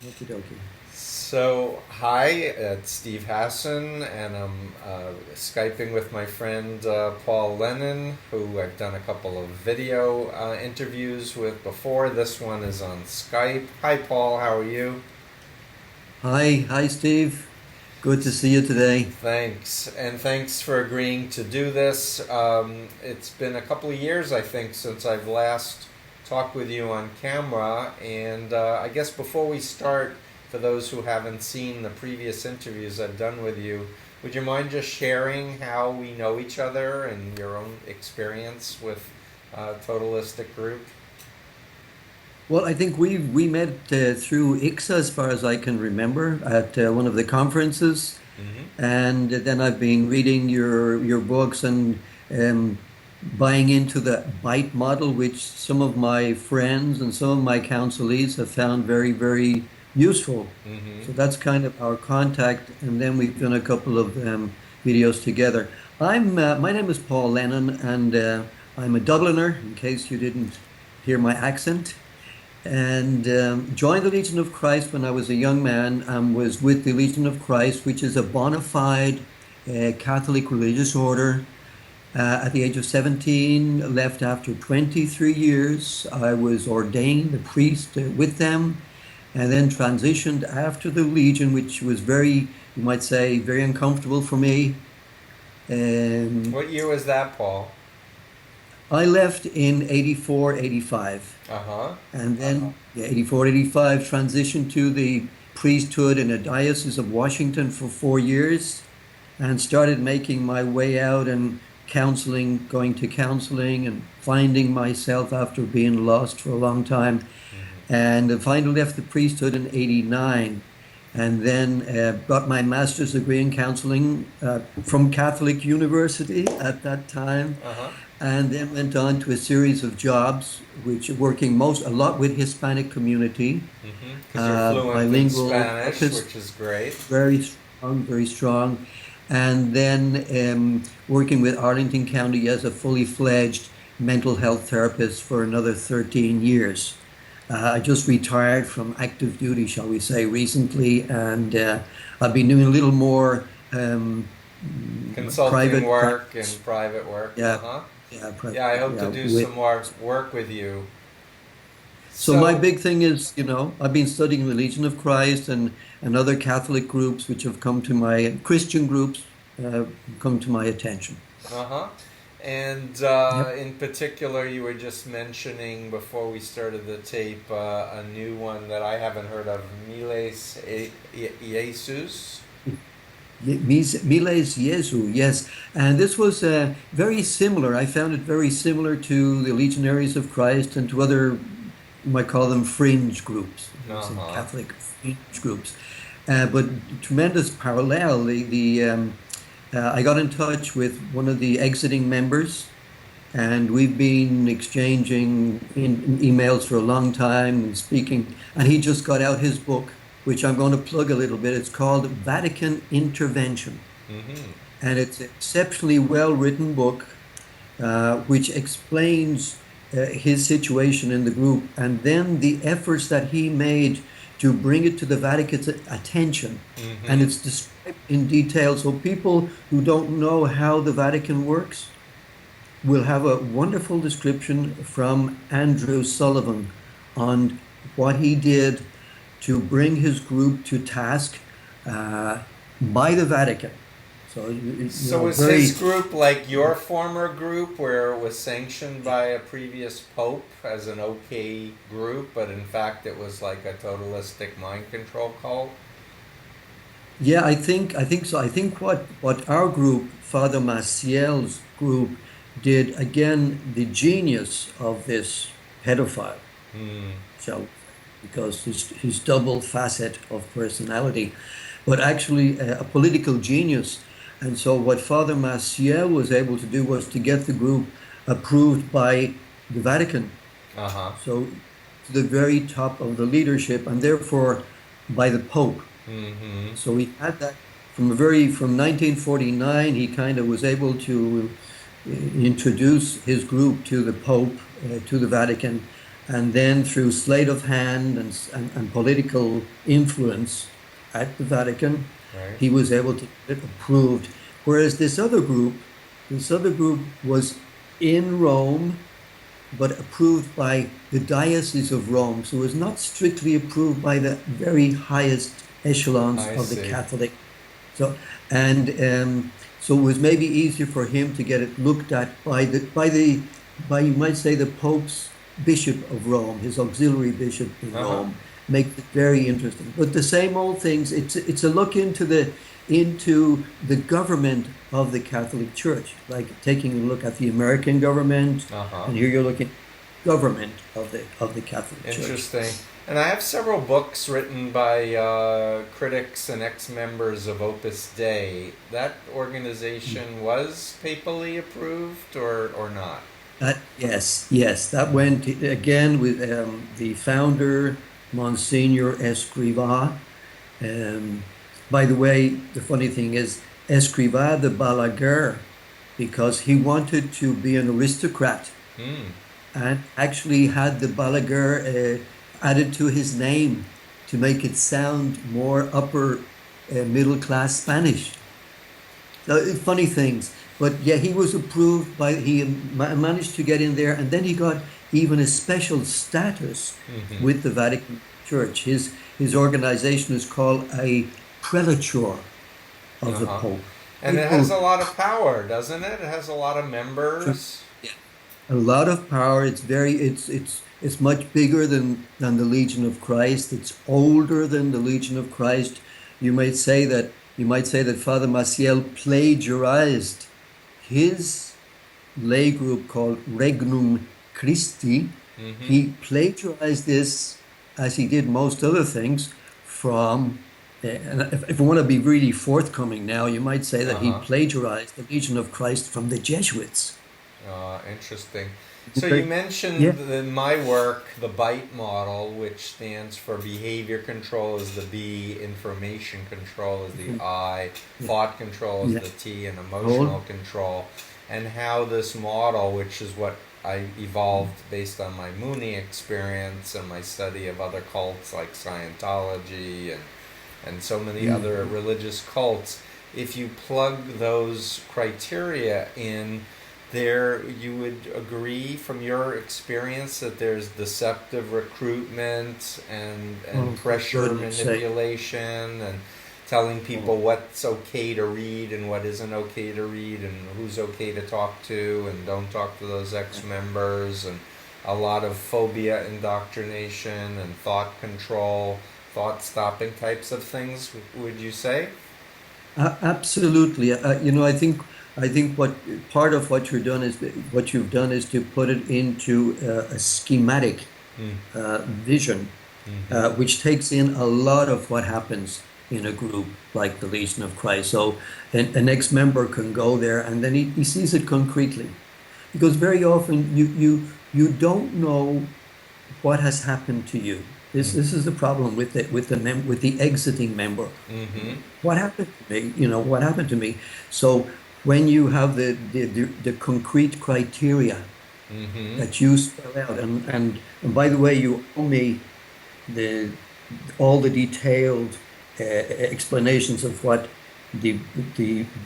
Okie dokie. So, hi, it's Steve Hassan, and I'm Skyping with my friend Paul Lennon, who I've done a couple of video interviews with before. This one is on Skype. Hi, Paul, how are you? Hi, Steve. Good to see you today. Thanks, and thanks for agreeing to do this. It's been a couple of years, I think, since I've last talked with you on camera, and I guess before we start, for those who haven't seen the previous interviews I've done with you, would you mind just sharing how we know each other and your own experience with Totalistic Group? Well, I think we met through ICSA, as far as I can remember, at one of the conferences, Mm-hmm. and then I've been reading your books and um, buying into the bite model, which some of my friends and some of my counselees have found very useful. Mm-hmm. So that's kind of our contact, and then we've done a couple of videos together. My name is Paul Lennon, and I'm a Dubliner, in case you didn't hear my accent, and joined the Legion of Christ when I was a young man, and was with the Legion of Christ, which is a bona fide Catholic religious order. At the age of 17, left after 23 years. I was ordained a priest with them, and then transitioned after the Legion, which was very, you might say, very uncomfortable for me. Um, What year was that, Paul? I left in 84, 85. Uh-huh. And then, yeah, 84, 85, transitioned to the priesthood in a diocese of Washington for 4 years, and started making my way out and counseling, going to counseling and finding myself after being lost for a long time. Mm-hmm. And finally left the priesthood in 89, and then got my master's degree in counseling from Catholic University at that time, Uh-huh. and then went on to a series of jobs, which working most a lot with Hispanic community, Mm-hmm. Because you're fluent in bilingual, Spanish, which is great. very strong. And then working with Arlington County as a fully fledged mental health therapist for another 13 years. I just retired from active duty, shall we say, recently, and I've been doing a little more Consulting private work practice. and private work. Uh Yeah, huh. yeah, Yeah, I hope to yeah. do some more work with you. So my So, big thing is, I've been studying the Legion of Christ and other Catholic groups, which have come to my Christian groups, come to my attention. uh huh. And Yep. in particular, you were just mentioning before we started the tape a new one that I haven't heard of, Jesus. Miles Jesu, yes. And this was very similar. I found it very similar to the Legionaries of Christ and to other, you might call them fringe groups, Uh some huh. Catholic fringe groups. But tremendous parallel. I got in touch with one of the exiting members, and we've been exchanging emails for a long time and speaking. And he just got out his book, which I'm going to plug a little bit. It's called Vatican Intervention, Mm-hmm. and it's an exceptionally well written book, which explains his situation in the group and then the efforts that he made to bring it to the Vatican's attention. And Mm-hmm. it's described in detail, so people who don't know how the Vatican works will have a wonderful description from Andrew Sullivan on what he did to bring his group to task uh, by the Vatican. So, So was his very, group like your former group, where it was sanctioned by a previous pope as an okay group, but in fact it was like a totalistic mind control cult? yeah, I think so. I think what our group, Father Maciel's group, did again, the genius of this pedophile, Hmm. shall we say, because his double facet of personality, but actually a political genius. And so what Father Maciel was able to do was to get the group approved by the Vatican, Uh huh. so to the very top of the leadership, and therefore by the Pope. Mm-hmm. So he had that from 1949. He kind of was able to introduce his group to the Pope, to the Vatican, And then through sleight of hand and political influence at the Vatican, Right. he was able to get it approved. Whereas this other group was in Rome, but approved by the Diocese of Rome. So it was not strictly approved by the very highest echelons I of the see. Catholic. So so it was maybe easier for him to get it looked at by you might say the Pope's Bishop of Rome, his auxiliary bishop in Uh-huh. Rome, makes it very interesting. But the same old things. It's a look into the government of the Catholic Church, like taking a look at the American government, Uh-huh. and here you're looking at the government of the Catholic Church. Interesting. And I have several books written by critics and ex-members of Opus Dei. That organization was papally approved or not? Yes, that went again with the founder, Monsignor Escrivá. Um, by the way, the funny thing is Escrivá de Balaguer, because he wanted to be an aristocrat Hmm. and actually had the Balaguer added to his name to make it sound more upper middle class Spanish. So, funny things. But yeah, he was approved by, he managed to get in there, and then he got even a special status Mm-hmm. with the Vatican Church. His organization is called a prelature of the Uh-huh. Pope. And it has People, a lot of power, doesn't it? It has a lot of members. a lot of power. It's much bigger than the Legion of Christ. It's older than the Legion of Christ. You might say that Father Maciel plagiarized his lay group called Regnum Christi. Mm-hmm. He plagiarized this, as he did most other things, from, and if we want to be really forthcoming now, you might say that he Uh-huh. plagiarized the Legion of Christ from the Jesuits. Interesting. So you Okay. Yeah. mentioned in my work the BITE model, which stands for behavior control is the B, information control is the I, thought control is Yeah. the T, and Hold. emotional control, and how this model, which is what I evolved based on my Mooney experience and my study of other cults like Scientology and so many other religious cults, if you plug those criteria in, there you would agree from your experience that there's deceptive recruitment and Oh, for pressure goodness sake. manipulation and telling people Oh, what's okay to read and what isn't okay to read and who's okay to talk to and don't talk to those ex-members, and a lot of phobia indoctrination and thought control, thought stopping types of things, would you say? absolutely. I think what part of what you've done is to put it into a schematic Mm. vision, Mm-hmm. which takes in a lot of what happens in a group like the Legion of Christ. So an ex-member can go there and then he sees it concretely, because very often you don't know what has happened to you. This is the problem with with the exiting member. Mm-hmm. What happened to me? What happened to me? So when you have the concrete criteria Mm-hmm. that you spell out, and by the way, you owe me the all the detailed explanations of what the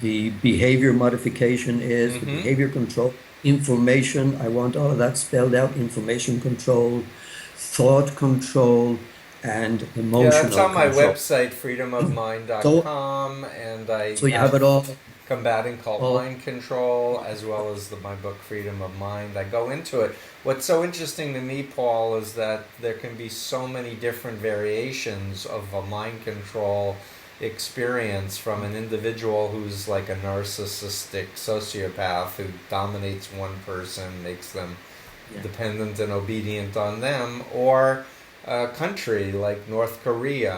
the behavior modification is, the Mm-hmm. behavior control, information. I want all of that spelled out: information control, thought control, and Yeah, that's emotional on my control. website, So freedomofmind.com, and I so you have have it Combating Cult all Mind Control, as well as my book Freedom of Mind. I go into it. What's so interesting to me, Paul, is that there can be so many different variations of a mind control experience, from an individual who's like a narcissistic sociopath who dominates one person, makes them yeah. dependent and obedient on them, or a country like North Korea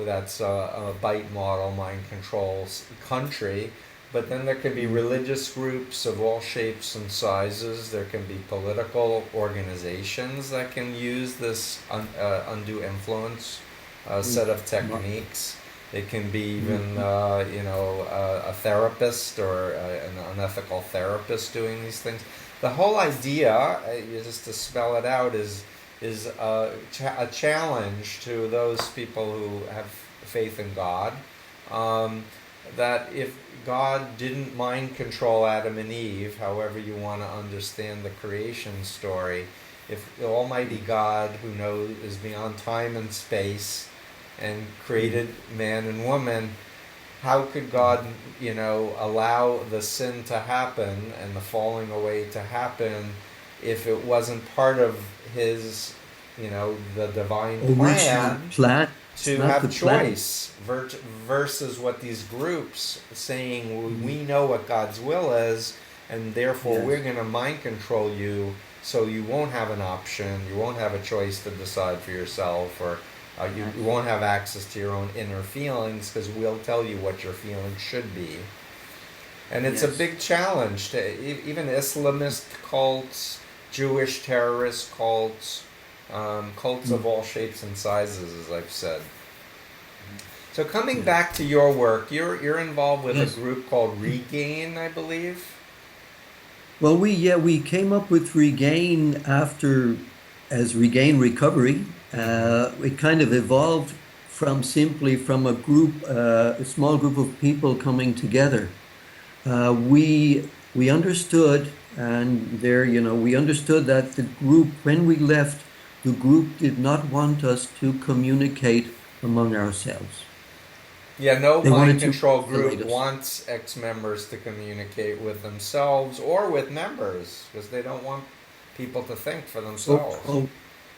that's a bite model mind control country. But then there can be religious groups of all shapes and sizes. There can be political organizations that can use this undue influence set of techniques. It can be even, a therapist or an unethical therapist doing these things. The whole idea, just to spell it out, is a challenge to those people who have faith in God. That if God didn't mind control Adam and Eve, however you want to understand the creation story, if the Almighty God, who knows, is beyond time and space, and created man and woman, how could God, allow the sin to happen and the falling away to happen if it wasn't part of His, the divine Original plan. It's to not the have plan. choice versus what these groups saying, we know what God's will is, and therefore Yes. we're going to mind control you, so you won't have an option, you won't have a choice to decide for yourself, or you won't have access to your own inner feelings, because we'll tell you what your feelings should be. And it's a Yes. big challenge to even Islamist cults, Jewish terrorist cults, cults of all shapes and sizes, as I've said. So coming back to your work, you're involved with Yes. a group called Regain, I believe. Well, we came up with Regain as Regain Recovery. It kind of evolved from a group, a small group of people coming together. We understood, and we understood that the group, when we left, the group did not want us to communicate among ourselves. Yeah, no They mind wanted to control isolate group us. wants ex-members to communicate with themselves or with members, because they don't want people to think for So, themselves. so,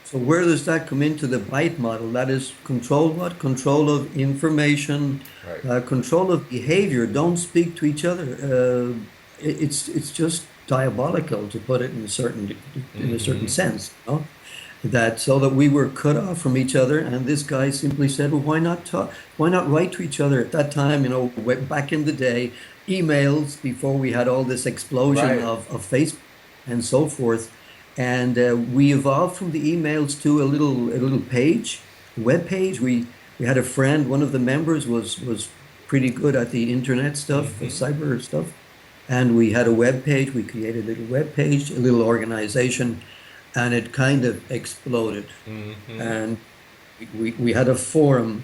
so where does that come into the BITE model? That is control what? Control of information, Right. control of behavior. Don't speak to each other. It's just diabolical, to put it in a certain Mm-hmm. sense, that so that we were cut off from each other. And this guy simply said, well, why not talk? Why not write to each other? At that time, back in the day, emails, before we had all this explosion Right. of Facebook and so forth. And we evolved from the emails to a little page, a web page. We had a friend, one of the members was pretty good at the internet stuff, Mm-hmm. cyber stuff. And we had a web page. We created a little web page, a little organization, and it kind of exploded. Mm-hmm. And we had a forum.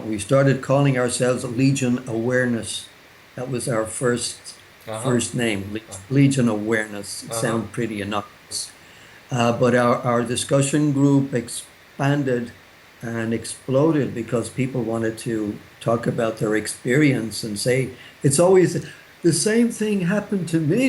We started calling ourselves Legion Awareness. That was our first Uh-huh. first name, Legion Awareness. It Uh-huh. sounds pretty innocuous. But our discussion group expanded and exploded because people wanted to talk about their experience and say, it's always the same thing happened to me,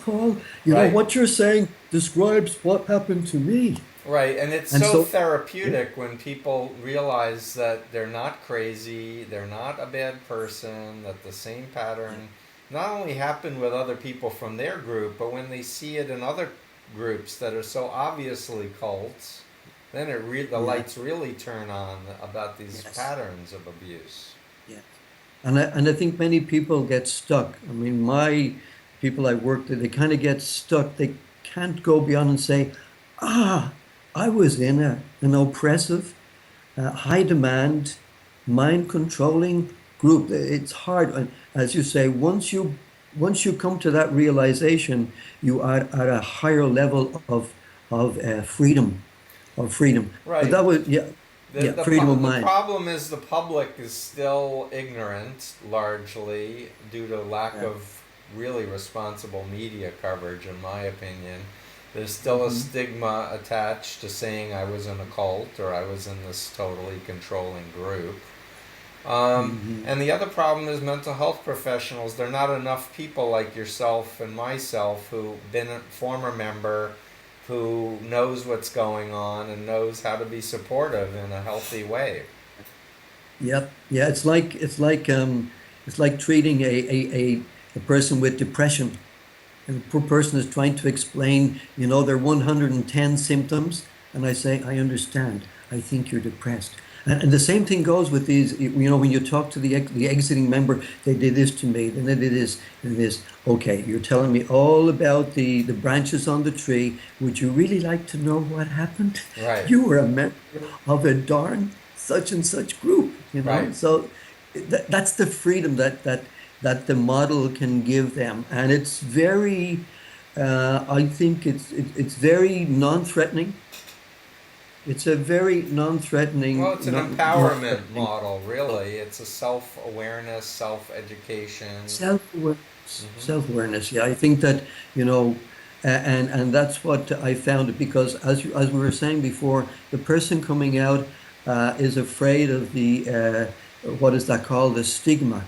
Paul. Right. What you're saying describes what happened to me. Right, and it's And so so, therapeutic when people realize that they're not crazy, they're not a bad person, that the same pattern not only happened with other people from their group, but when they see it in other groups that are so obviously cults, then the yeah, lights really turn on about these yes, patterns of abuse. yes. And I think many people get stuck. I mean, my people I work with, they kind of get stuck. They can't go beyond and say, ah, I was in an oppressive, high demand, mind controlling group. It's hard. And as you say, once you come to that realization, you are at a higher level of freedom. But Right. that was, yeah, The, yeah, the, freedom of the mind. problem is the public is still ignorant, largely, due to lack Yeah. of really responsible media coverage, in my opinion. There's still a Hmm. stigma attached to saying I was in a cult or I was in this totally controlling group. Hmm. And the other problem is mental health professionals. There are not enough people like yourself and myself who've been a former member, who knows what's going on and knows how to be supportive in a healthy way. Yep. Yeah. It's like treating a person with depression. And the poor person is trying to explain, their 110 symptoms. And I say, I understand. I think you're depressed. And the same thing goes with these, when you talk to the exiting member, they did this to me, then they did this and this. Okay, you're telling me all about the branches on the tree. Would you really like to know what happened? Right, You were a member of a darn such and such group. right. So that's the freedom that the model can give them. And it's very I think it's very non-threatening. It's a very Well, non-threatening, it's an empowerment non-threatening model, really. It's a self-awareness, self-education. self-awareness. Hmm. Self-awareness. Yeah, I think that, you know, and that's what I found because as we were saying before, the person coming out is afraid of the what is that called? The stigma,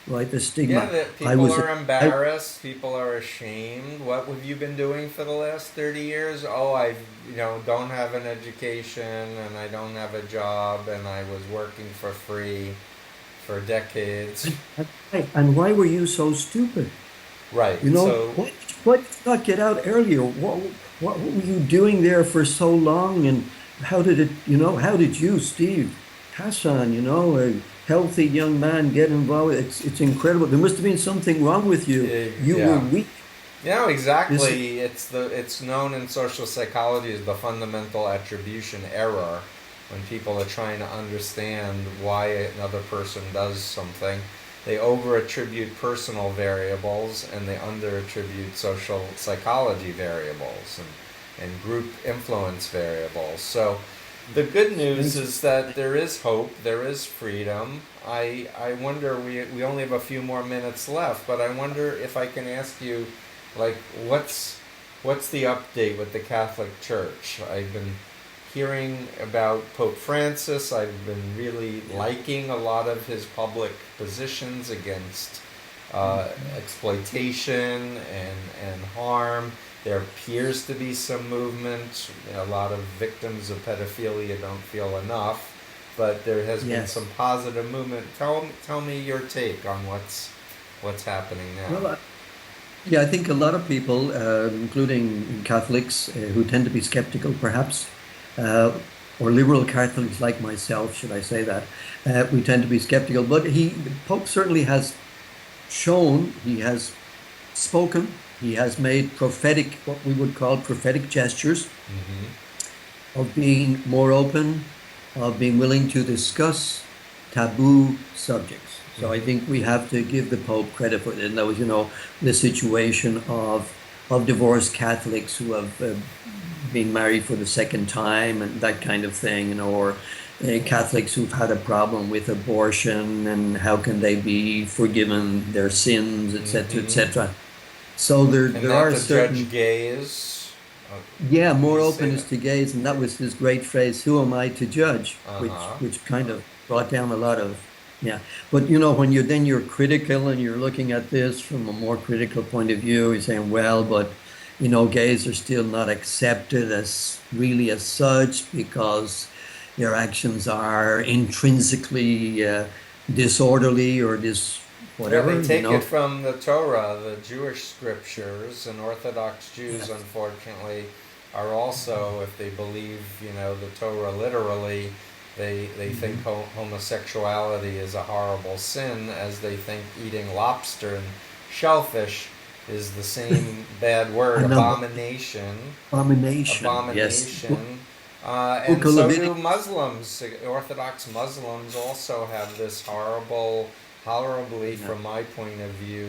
right? The Yeah, stigma. that I people was are I embarrassed, people are ashamed. What have you been doing for the last 30 years? Oh, don't have an education and I don't have a job and I was working for free for decades. and why were you so stupid? Right. You know, So, why did you not get out earlier? What were you doing there for so long? And how did it, how did you, Steve, Hassan, a healthy young man get involved? It's incredible. There must have been something wrong with you. You were yeah. weak. Yeah, This is, exactly. It's known in social psychology as the fundamental attribution error when people are trying to understand why another person does something. They over attribute personal variables and they under attribute social psychology variables and group influence variables. So the good news thanks. is that there is hope, there is freedom. I wonder, we only have a few more minutes left, but I wonder if I can ask you, like, what's the update with the Catholic Church? I've been hearing about Pope Francis. I've been really Yeah. liking a lot of his public positions against exploitation and harm. There appears to be some movement. A lot of victims of pedophilia don't feel enough, but there has been Yes. some positive movement. Tell me your take on what's happening now. Well, yeah, I think a lot of people, including Catholics, who tend to be skeptical, perhaps, uh, or liberal Catholics like myself, should I say that, we tend to be skeptical. But the Pope certainly has shown, he has spoken, he has made prophetic, what we would call prophetic gestures Hmm. of being more open, of being willing to discuss taboo subjects. So I Hmm. think we have to give the Pope credit for it. And that was, the situation of divorced Catholics who have been married for the second time and that kind of thing, or Catholics who've had a problem with abortion and how can they be forgiven their sins, etc., Hmm. etc. So there And there not are to judge certain gays. yeah, more Please say openness that. to gays, and that was his great phrase, "Who am I to judge?" Uh Which huh. which kind of brought down a lot of yeah. But when you're critical and you're looking at this from a more critical point of view, you're saying, well, but gays are still not accepted as really as such because their actions are intrinsically disorderly or Yeah, they whatever, take it from the Torah, the Jewish scriptures, and Orthodox Jews, Yes. unfortunately, are also, if they believe, the Torah literally, they think Mhm. homosexuality is a horrible sin, as they think eating lobster and shellfish is the same bad word, Another abomination. abomination. Yes. Abomination. Book And of so do Leviticus. Muslims. Orthodox Muslims also have this horrible, horribly, Yeah. from my point of view,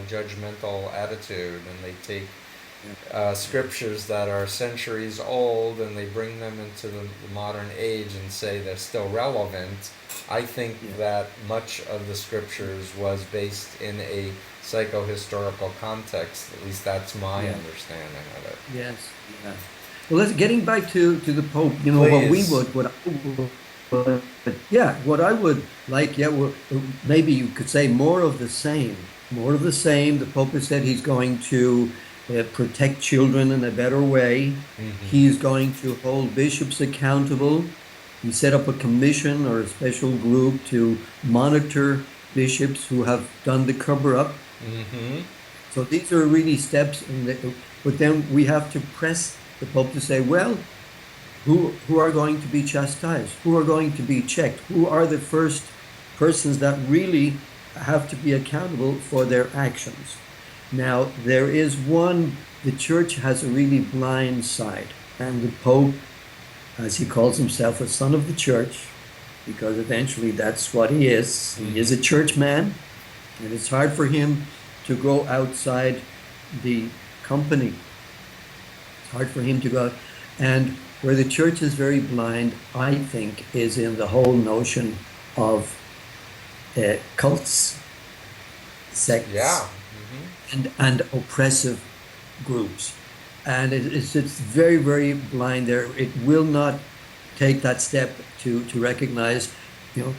judgmental attitude, and they take Yeah. scriptures that are centuries old and they bring them into the modern age and say they're still relevant. I think Yeah. that much of the scriptures was based in a psychohistorical context. At least that's my Yeah. understanding of it. Yes. Yeah. Well, let's getting back to the Pope. Please. What I would, yeah, what I would like, yeah, well, maybe you could say more of the same. More of the same. The Pope has said he's going to protect children in a better way. Hmm. He's going to hold bishops accountable. He set up a commission or a special group to monitor bishops who have done the cover up. Hmm. So these are really steps, but then we have to press the Pope to say, well, who are going to be chastised? Who are going to be checked? Who are the first persons that really have to be accountable for their actions? Now, there is the church has a really blind side, and the Pope, as he calls himself, a son of the church, because eventually that's what he is. He is Hmm. a church man, and it's hard for him to go outside the company. It's hard for him to go out. And where the church is very blind, I think, is in the whole notion of cults, sects, Yeah. and oppressive groups. And it's very, very blind there. It will not take that step to recognize, to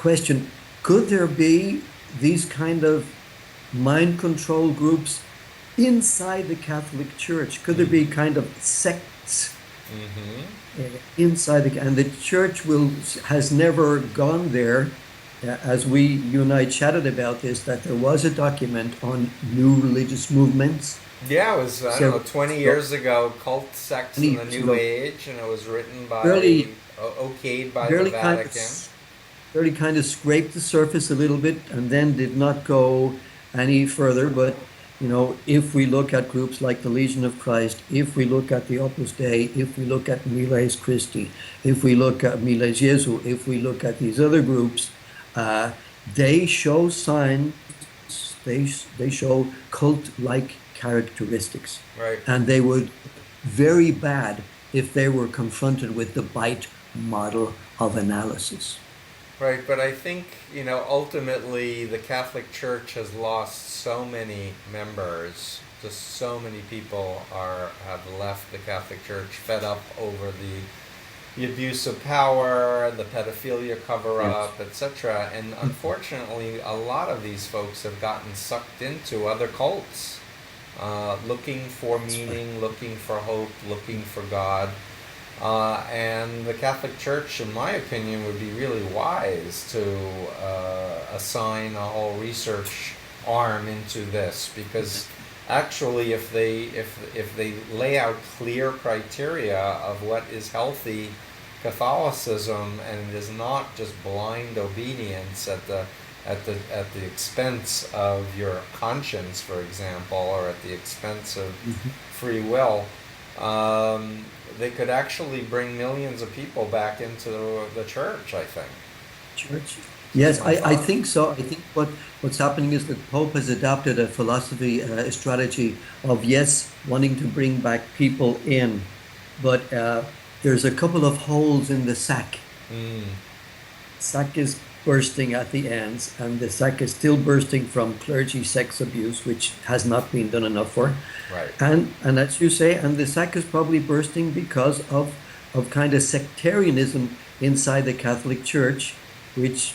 question, could there be these kind of mind control groups inside the Catholic Church? Could there be kind of sects inside and the church has never gone there. As you and I chatted about this, that there was a document on new religious movements. Yeah, it was, I don't know, 20 years ago, Cult Sects in the New Age, and it was written by, okayed by the Vatican. Really kind of scraped the surface a little bit and then did not go any further. But, if we look at groups like the Legion of Christ, if we look at the Opus Dei, if we look at Miles Christi, if we look at Miles Jesu, if we look at these other groups, they show signs, they show cult-like characteristics. Right. And they would very bad if they were confronted with the bite model of analysis. Right, but I think, ultimately the Catholic Church has lost so many members. Just so many people have left the Catholic Church, fed up over the abuse of power, the pedophilia cover-up, etc. And unfortunately, a lot of these folks have gotten sucked into other cults, looking for meaning, looking for hope, looking for God. And the Catholic Church, in my opinion, would be really wise to assign a whole research arm into this, because actually, if they lay out clear criteria of what is healthy Catholicism, and it is not just blind obedience at the expense of your conscience, for example, or at the expense of free will, they could actually bring millions of people back into the church, I think. Church? Yes, I think so. I think what's happening is that Pope has adopted a philosophy, a strategy of, yes, wanting to bring back people in, but there's a couple of holes in the sack. Sack is bursting at the ends, and the sack is still bursting from clergy sex abuse, which has not been done enough for. Right. And as you say, and the sack is probably bursting because of kind of sectarianism inside the Catholic Church, which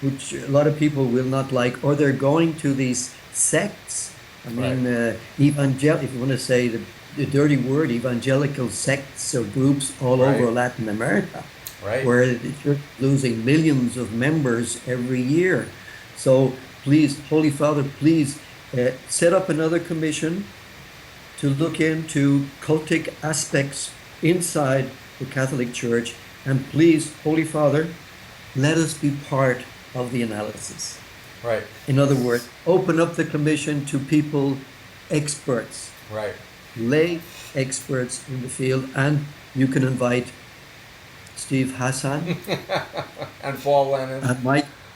a lot of people will not like, or they're going to these sects. I mean, if you want to say the dirty word, evangelical sects or groups all over Latin America. Right. Where you're losing millions of members every year. So please, Holy Father, please set up another commission to look into cultic aspects inside the Catholic Church. And please, Holy Father, let us be part of the analysis. Right. In other words, open up the commission to people, experts. Right. Lay experts in the field, and you can invite Steve Hassan and Paul Lennon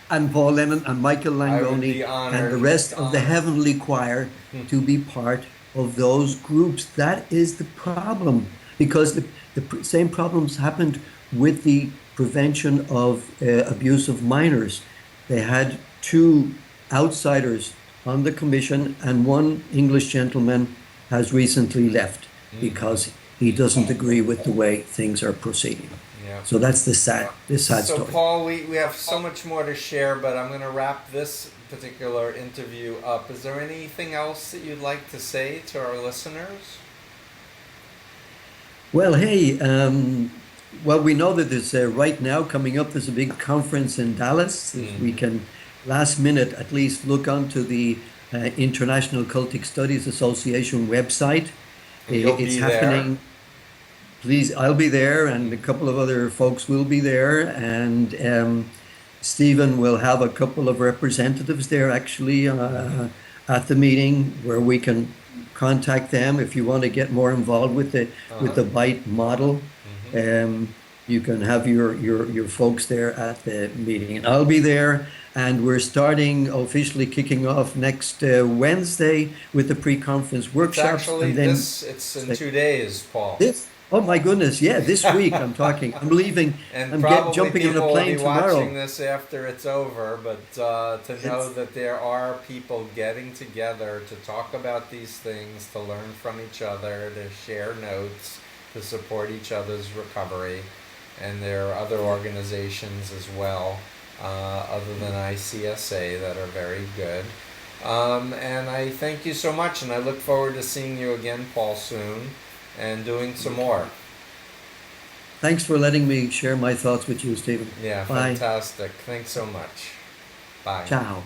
and Paul Lennon and Michael Langoni and the rest of the heavenly choir to be part of those groups. That is the problem, because the same problems happened with the prevention of abuse of minors. They had two outsiders on the commission, and one English gentleman has recently left because he doesn't agree with the way things are proceeding. Yeah. So that's the sad story. So Paul, we have so much more to share, but I'm going to wrap this particular interview up. Is there anything else that you'd like to say to our listeners? Well, hey, we know that there's right now coming up, there's a big conference in Dallas. We can last minute at least look onto the International Cultic Studies Association website. It's happening. Please, I'll be there, and a couple of other folks will be there, and Stephen will have a couple of representatives there actually at the meeting, where we can contact them if you want to get more involved with the BITE model. you can have your folks there at the meeting. And I'll be there, and we're starting officially kicking off next Wednesday with the pre-conference It's workshops, actually and then this. It's in 2 days, Paul. this. Oh my goodness, yeah, this week I'm talking. I'm leaving. And I'm probably jumping on a people will be plane watching tomorrow. this after it's over, but to know It's that there are people getting together to talk about these things, to learn from each other, to share notes, to support each other's recovery. And there are other organizations as well, other than ICSA, that are very good. And I thank you so much, and I look forward to seeing you again, Paul, soon, and doing some more. Thanks for letting me share my thoughts with you, Stephen. Yeah, Bye. fantastic. Thanks so much. Bye. Ciao.